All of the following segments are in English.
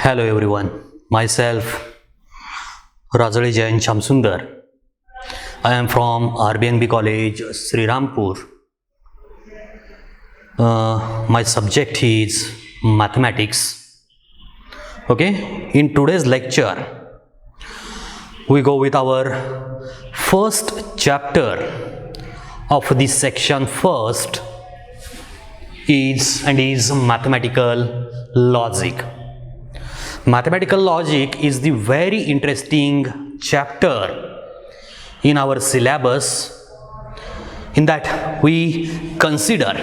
Hello everyone, myself Rajali Jain Shamsundar. I am from RBNB College, Srirampur. My subject is mathematics. Okay, in today's lecture, we go with our first chapter of this section. First is mathematical logic. Mathematical logic is the very interesting chapter in our syllabus, in that we consider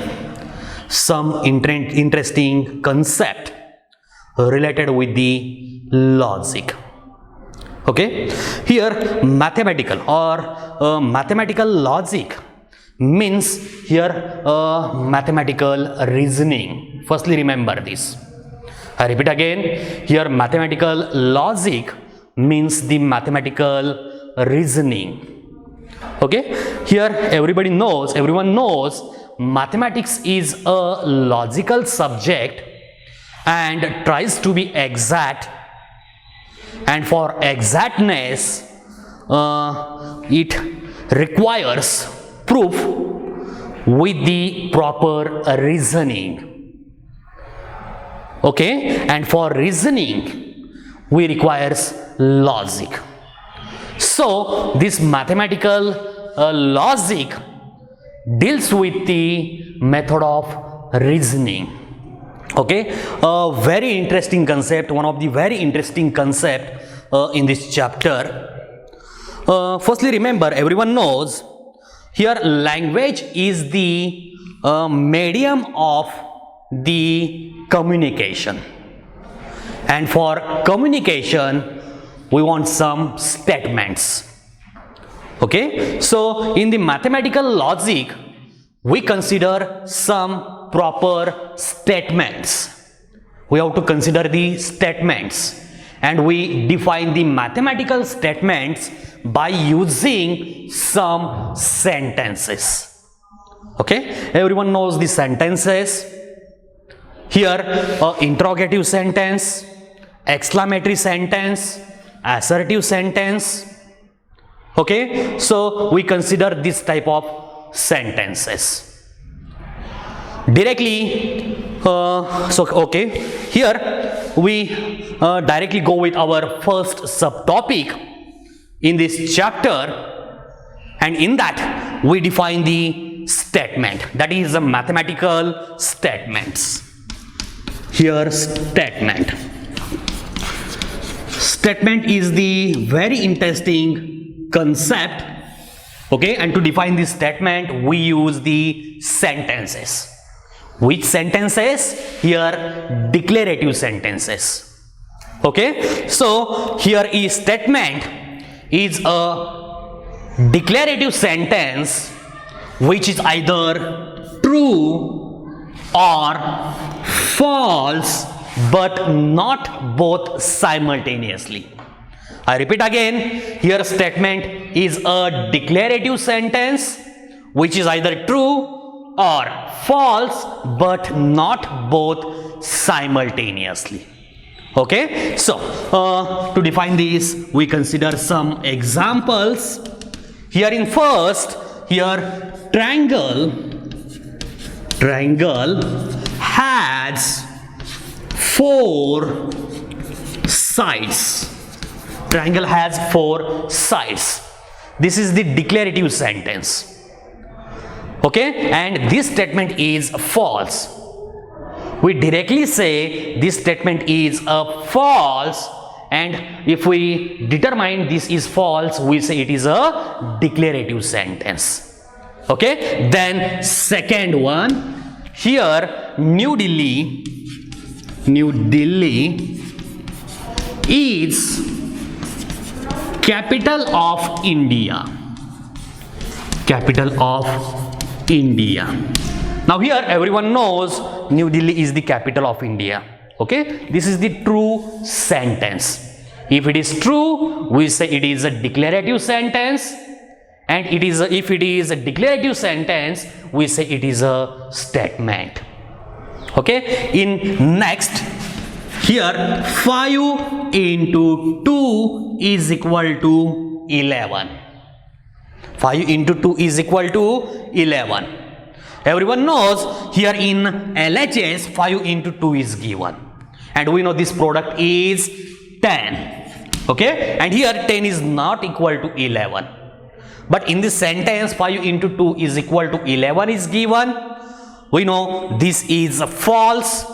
some interesting concept related with the logic. Okay, here mathematical logic means here mathematical reasoning. Firstly, remember this. I repeat again, here mathematical logic means the mathematical reasoning. Okay, here everyone knows mathematics is a logical subject and tries to be exact, and for exactness it requires proof with the proper reasoning. Okay, and for reasoning we requires logic. So this mathematical logic deals with the method of reasoning. Okay, a very interesting concept, one of the very interesting concept in this chapter. Firstly, remember, everyone knows here language is the medium of the communication, and for communication we want some statements. Okay, so in the mathematical logic we consider some proper statements. We have to consider the statements, and we define the mathematical statements by using some sentences. Okay, everyone knows the sentences. Here interrogative sentence, exclamatory sentence, assertive sentence. Okay, so we consider this type of sentences directly. Here we directly go with our first subtopic in this chapter, and in that we define the statement, that is the mathematical statements. Here statement is the very interesting concept. Okay, and to define this statement we use the sentences. Which sentences? Here declarative sentences. Okay, so here is statement is a declarative sentence which is either true or false, but not both simultaneously. I repeat again, here statement is a declarative sentence which is either true or false, but not both simultaneously. Okay, so to define this we consider some examples. Here in first, here triangle has 4 sides. Triangle has 4 sides. This is the declarative sentence. Okay, and this statement is false. We directly say this statement is a false, and if we determine this is false, we say it is a declarative sentence. Okay, then second one, here New Delhi is capital of India. Now here everyone knows New Delhi is the capital of India. Okay, this is the true sentence. If it is true, we say it is a declarative sentence, and if it is a declarative sentence, we say it is a statement. Okay, in next Here 5 into 2 is equal to 11. 5 into 2 is equal to 11. Everyone knows here in LHS 5 into 2 is given. And we know this product is 10. Okay? And here 10 is not equal to 11. But in this sentence 5 into 2 is equal to 11 is given. We know this is false.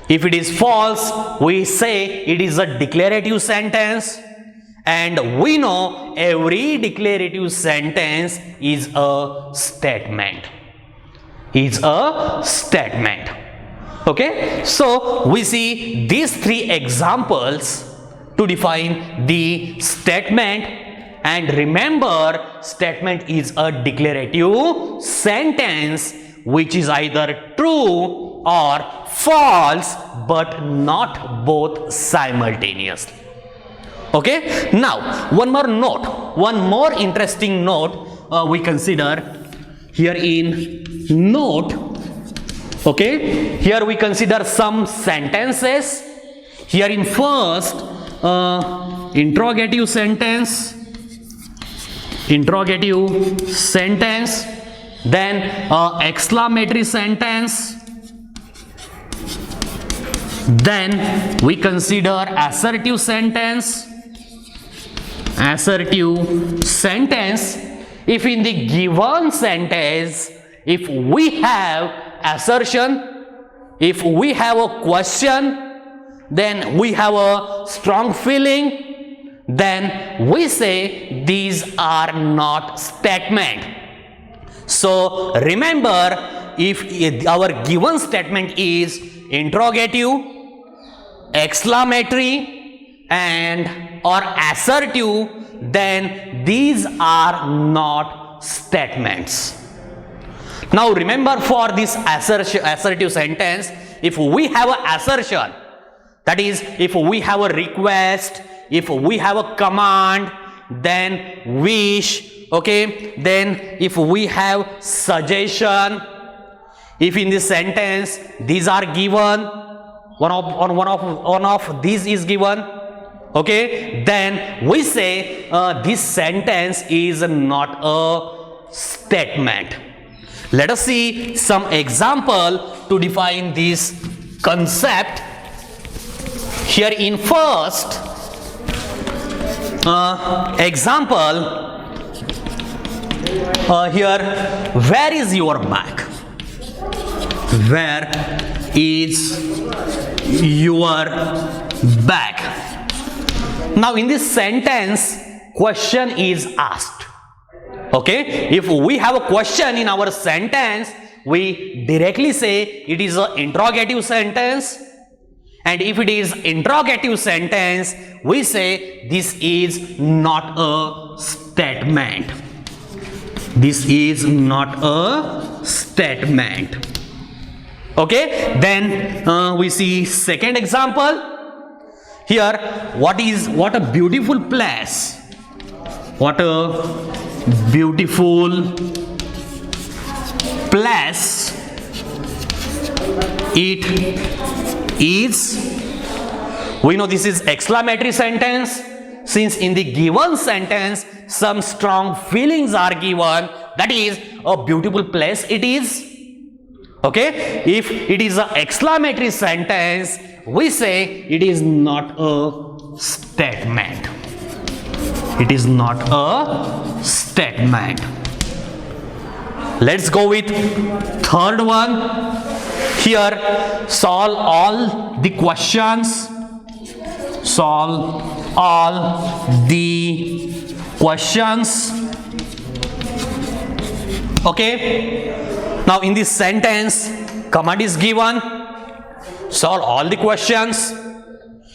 If it is false, we say it is a declarative sentence. And we know every declarative sentence is a statement. Okay? So we see these three examples to define the statement. And remember, statement is a declarative sentence which is either true or false, but not both simultaneously. Okay? Now, one more interesting note we consider here in note. Okay? Here we consider some sentences. Here in first, interrogative sentence, then exclamatory sentence, then we consider assertive sentence. If in the given sentence, if we have assertion, if we have a question, then we have a strong feeling, then we say these are not statement. So remember, if our given statement is interrogative, exclamatory and or assertive, then these are not statements. Now remember, for this assertive sentence, if we have an assertion, that is, if we have a request, if we have a command, then wish, okay, then if we have suggestion, if in this sentence these are given, one of these is given, okay, then we say this sentence is not a statement. Let us see some example to define this concept. Here in first example, here, where is your bag? Where is your bag? Now in this sentence, question is asked. Okay, if we have a question in our sentence, we directly say it is an interrogative sentence. And if it is interrogative sentence, we say this is not a statement. This is not a statement. Okay, then we see second example. Here, what a beautiful place. What a beautiful place it is. We know this is exclamatory sentence, since in the given sentence some strong feelings are given, that is, a beautiful place it is. Okay, if it is an exclamatory sentence, we say it is not a statement. It is not a statement. Let's go with third one. Here, solve all the questions. Solve all the questions. Okay. Now in this sentence, command is given. Solve all the questions.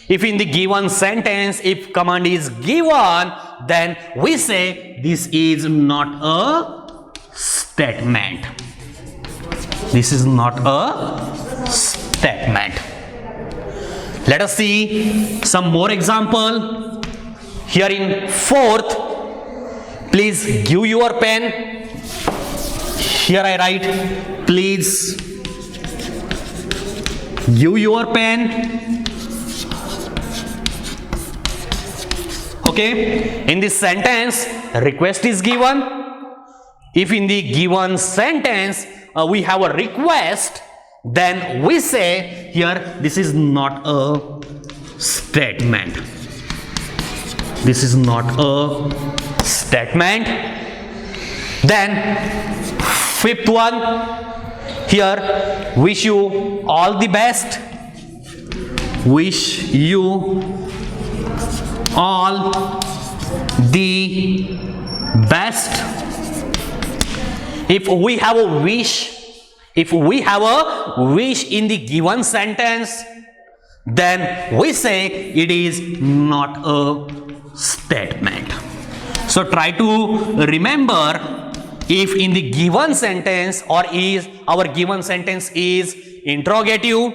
If in the given sentence, if command is given, then we say this is not a statement. This is not a statement. Let us see some more example. Here in fourth, please give your pen. Here I write, please give your pen. Okay, in this sentence, request is given. If in the given sentence we have a request, then we say here this is not a statement. This is not a statement. Then fifth one, here wish you all the best. Wish you all the best. If we have a wish, in the given sentence, then we say it is not a statement. So try to remember, if in the given sentence our given sentence is interrogative,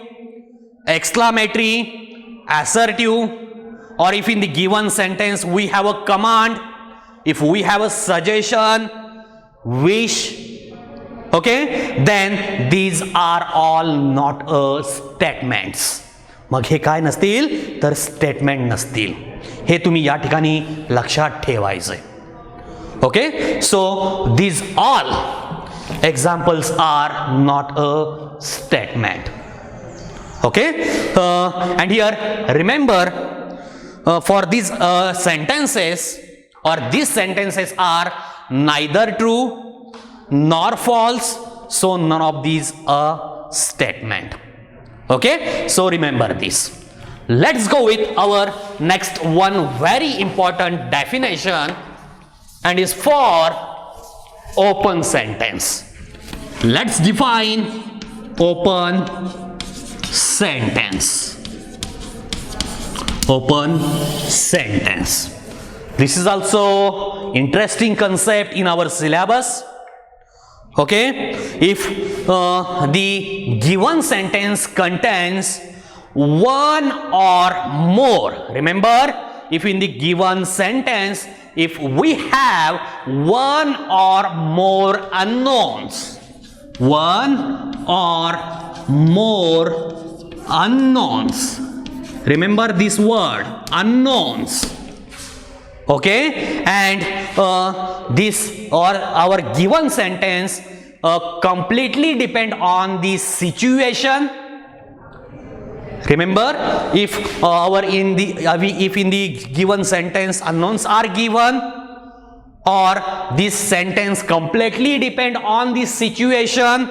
exclamatory, assertive, or if in the given sentence we have a command, if we have a suggestion, wish, okay, then these are all not statements. मग हे काय नसतील तर statement नसतील. हे तुम्ही या ठिकाणी लक्षात ठेवायचंय. Okay, so these all examples are not a statement. Okay, and here remember, for these sentences, or these sentences are neither true nor false, so none of these are statement. Okay, so remember this. Let's go with our next one very important definition, and is for open sentence. Let's define open sentence. Open sentence. This is also interesting concept in our syllabus. Okay, if the given sentence contains one or more, remember, if in the given sentence, if we have one or more unknowns, remember this word, unknowns. Okay, and this or our given sentence completely depend on the situation. Remember, if in the given sentence unknowns are given, or this sentence completely depend on the situation,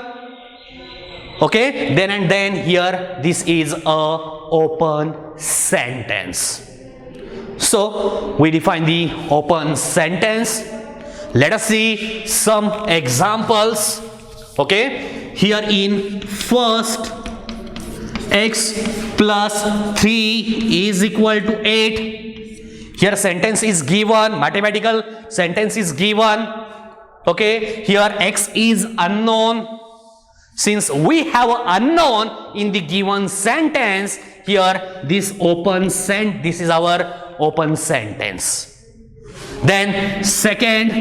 okay, then and then here this is a open sentence. So we define the open sentence. Let us see some examples. Okay, here in first, x plus 3 is equal to 8. Here sentence is given, mathematical sentence is given. Okay, here x is unknown. Since we have an unknown in the given sentence, here this is our open sentence. Then second,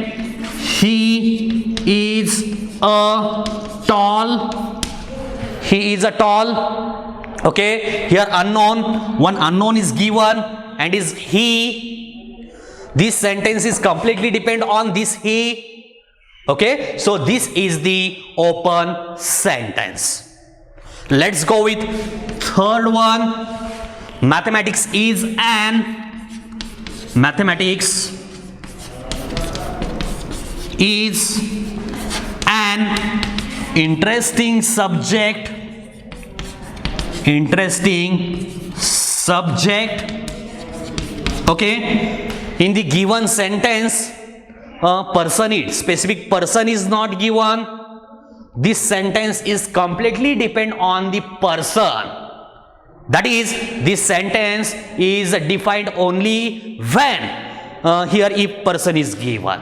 he is a tall. Okay, here unknown, one unknown is given and is he. This sentence is completely depend on this he. Okay, so this is the open sentence. Let's go with third one. Mathematics is an interesting subject. Okay, in the given sentence, specific person is not given. This sentence is completely depend on the person. That is, this sentence is defined only when here if person is given.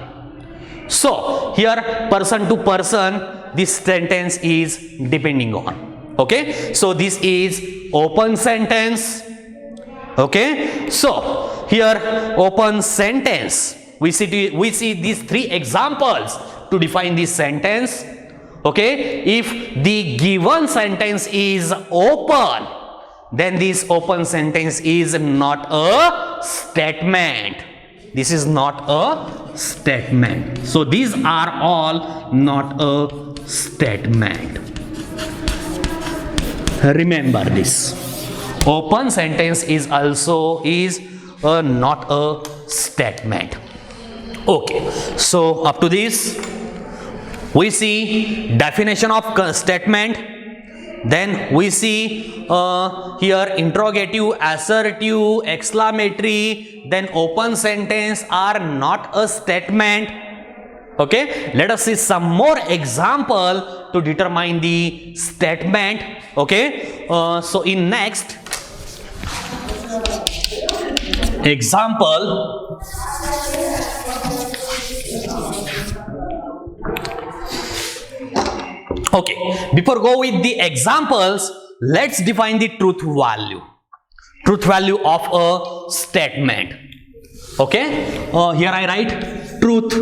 So here person to person, this sentence is depending on. Okay, so this is open sentence. Okay, so here open sentence, we see these three examples to define this sentence. Okay, if the given sentence is open, then this open sentence is not a statement. this is not a statement. So these are all not a statement. Remember this. Open sentence is also not a statement. Okay, so up to this we see definition of statement, then we see here interrogative, assertive, exclamatory, then open sentence are not a statement. Okay, let us see some more example to determine the statement. Okay, so in next example, okay, before go with the examples, let's define the truth value. Truth value of a statement. Okay, here I write truth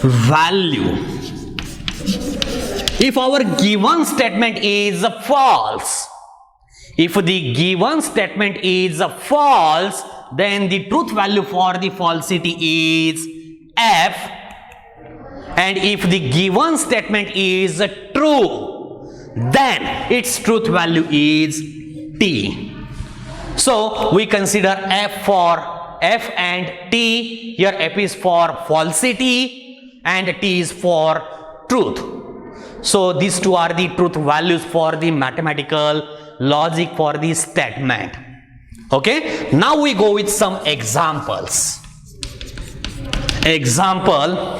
value. If our given statement is false, if the given statement is false, then the truth value for the falsity is F, and if the given statement is true, then its truth value is T. So we consider F for F and T. Here F is for falsity and T is for truth. So these two are the truth values for the mathematical logic for the statement. Okay, now we go with some examples. Example,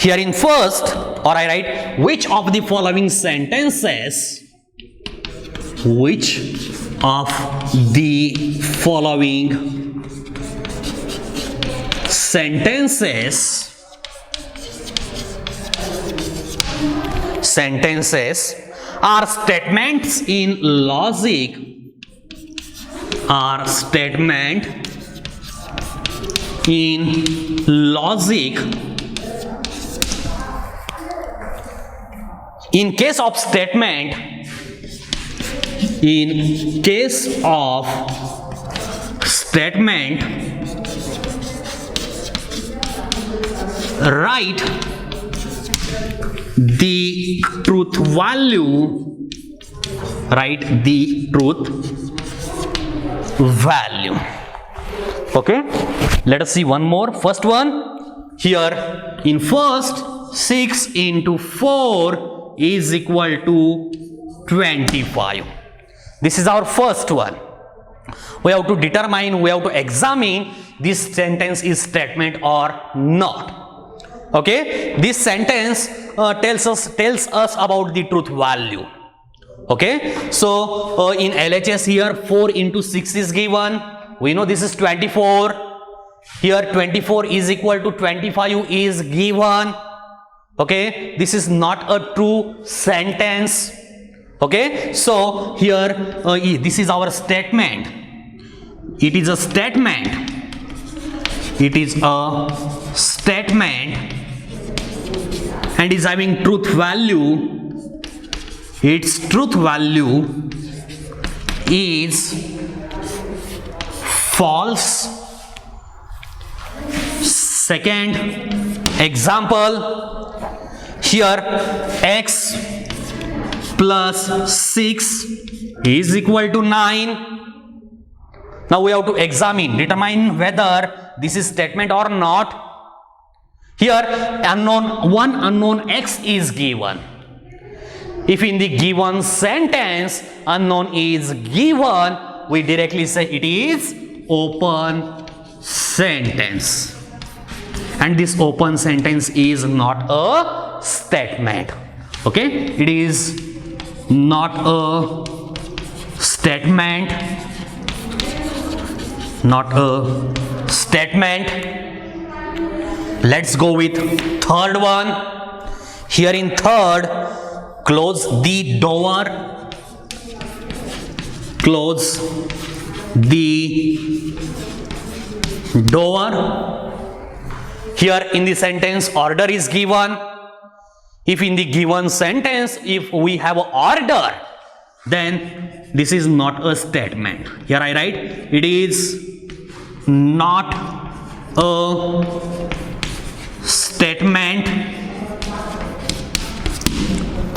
here in first, or I write which of the following sentences, which of the following sentences are statements in logic, are statement in logic. In case of statement, in case of statement, write the truth value, write the truth value. Okay, let us see one more. First one, here in first, 6 into 4 is equal to 25. This is our first one. We have to determine, we have to examine this sentence is statement or not. Okay, this sentence tells us about the truth value. Okay, so in LHS here 4 into 6 is given. We know this is 24. Here 24 is equal to 25 is given. Okay, this is not a true sentence. Okay, so here this is our statement. It is a statement. It is a statement and is having truth value. Its truth value is false. Second example, here x plus 6 is equal to 9. Now we have to examine, determine whether this is statement or not. Here one unknown x is given. If in the given sentence unknown is given, we directly say it is open sentence. And this open sentence is not a statement. Okay, it is not a statement. Not a statement. Let's go with third one. Here in third, close the door. Close the door. Here in the sentence order is given. If in the given sentence, if we have an order, then this is not a statement. Here I write it is not a statement.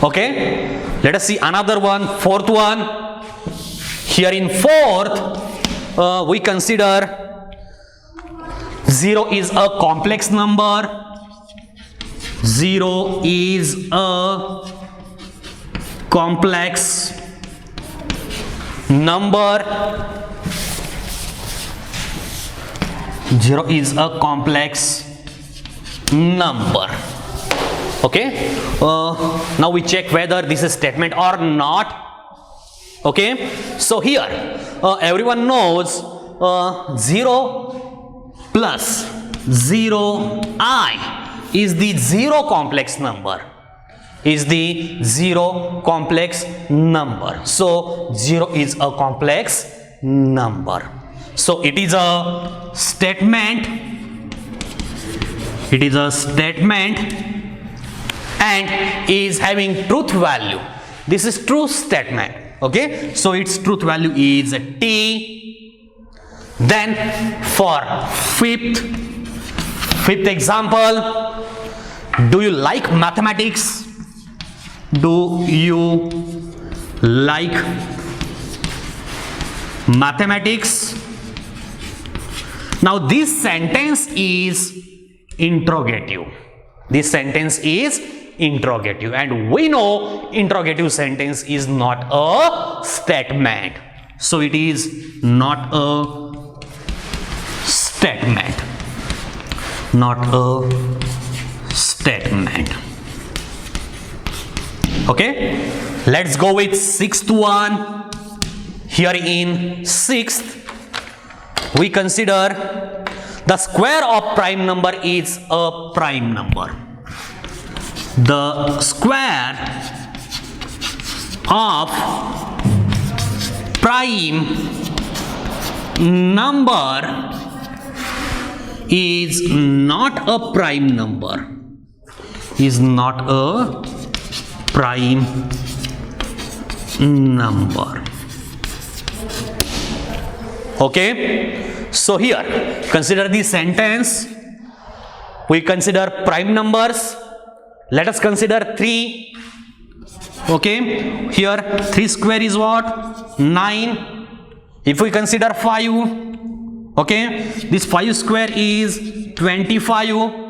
Okay, let us see another one, fourth one. Here in fourth, we consider 0 is a complex number. 0 is a complex number. 0 is a complex number. Okay, now we check whether this is statement or not. Okay, so here everyone knows 0 plus 0i is the 0 complex number, is the 0 complex number. So 0 is a complex number. So it is a statement. It is a statement and is having truth value. This is true statement. Okay, so its truth value is t. Then for fifth example, do you like mathematics? Do you like mathematics? Now this sentence is interrogative. This sentence is interrogative, and we know interrogative sentence is not a statement. So it is not a statement. Not a statement. Okay, let's go with sixth one. Here in sixth, we consider the square of prime number is a prime number. The square of prime number is not a prime number. Is not a prime number. Okay, so here consider the sentence. We consider prime numbers. Let us consider 3. Okay, here 3 square is what? 9. If we consider 5, okay, this 5 square is 25.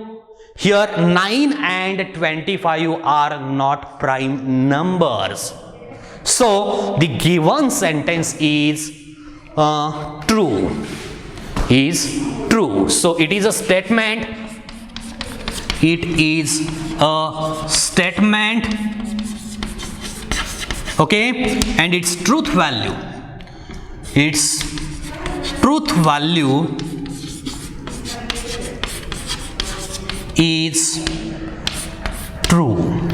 Here 9 and 25 are not prime numbers. So the given sentence is true. Is true. So it is a statement. It is a statement. Okay, and its truth value. Its truth value is true.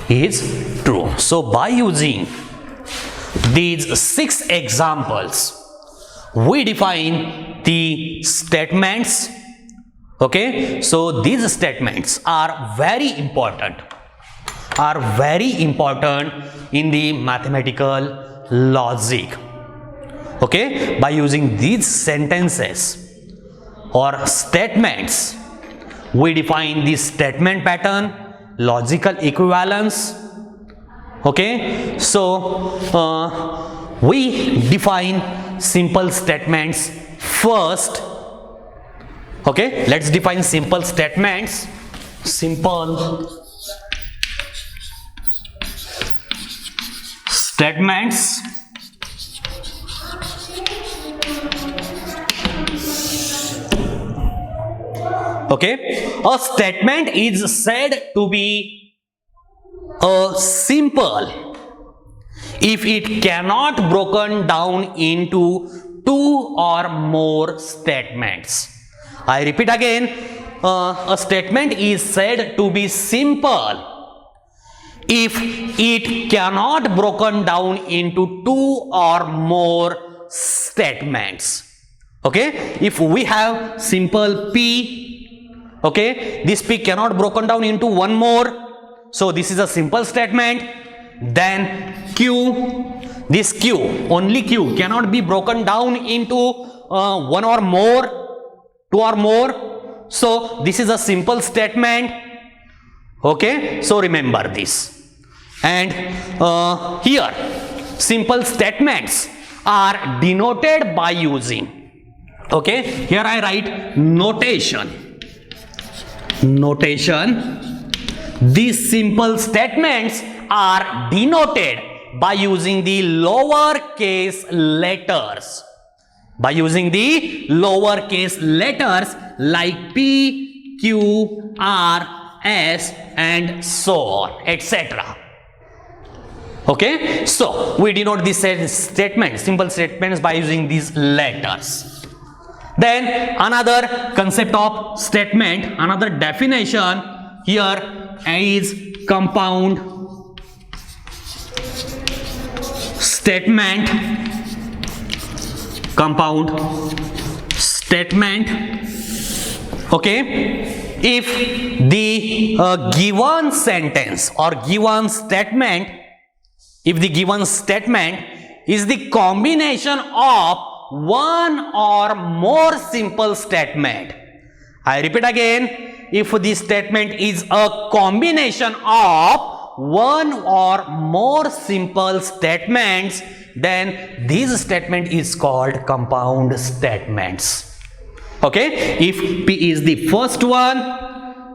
Is true. So by using these 6 examples, we define the statements. Okay, so these statements are very important. Are very important in the mathematical logic. Okay, by using these sentences or statements, we define the statement pattern, logical equivalence. Okay, so we define simple statements first. Okay, let's define simple statements. Simple statements. Okay, a statement is said to be a simple if it cannot broken down into 2 or more statements. I repeat again, a statement is said to be simple if it cannot broken down into 2 or more statements. Okay, if we have simple P, okay, this P cannot broken down into one more, so this is a simple statement. Then Q, this Q, only Q cannot be broken down into one or more, two or more. So this is a simple statement. Okay, so remember this. And here simple statements are denoted by using, okay, here I write notation. These simple statements are denoted by using the lowercase letters. By using the lowercase letters like P, Q, R, S and so on, etc. Okay, so we denote these statements, simple statements, by using these letters. Then another concept of statement, another definition here is compound statement. Okay, if the given sentence or given statement, if the given statement is the combination of one or more simple statement. I repeat again, if the statement is a combination of one or more simple statements, then this statement is called compound statements. Okay, if P is the first one,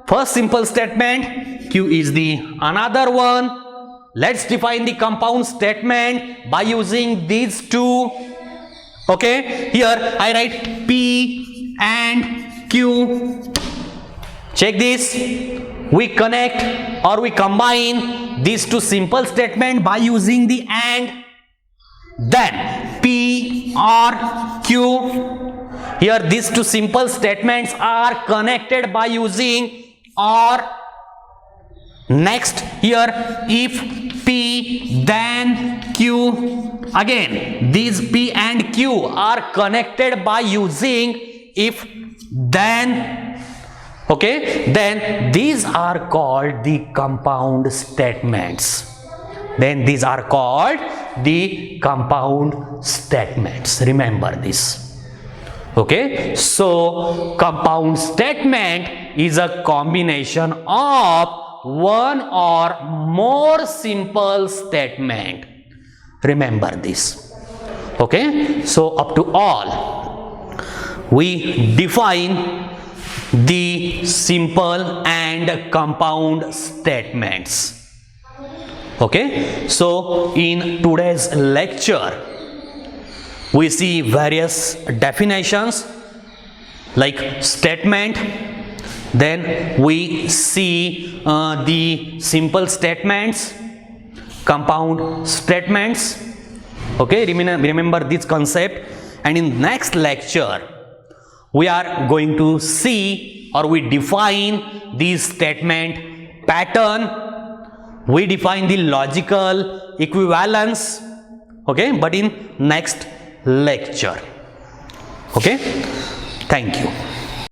first simple statement, Q is the another one. Let's define the compound statement by using these two. Okay, here I write P and Q. Check this. We connect or we combine these two simple statements by using the AND. Then P or Q. Here these two simple statements are connected by using OR. Next, here if P then Q, again these P and Q are connected by using if then. Okay, then these are called the compound statements. Then these are called the compound statements. Remember this. Okay, so compound statement is a combination of one or more simple statement. Remember this. Okay, so up to all we define the simple and compound statements. Okay, so in today's lecture we see various definitions like statement. Then we see the simple statements, compound statements. Okay, remember this concept. And in next lecture we are going to see or we define the statement pattern. We define the logical equivalence. Okay, but in next lecture. Okay, thank you.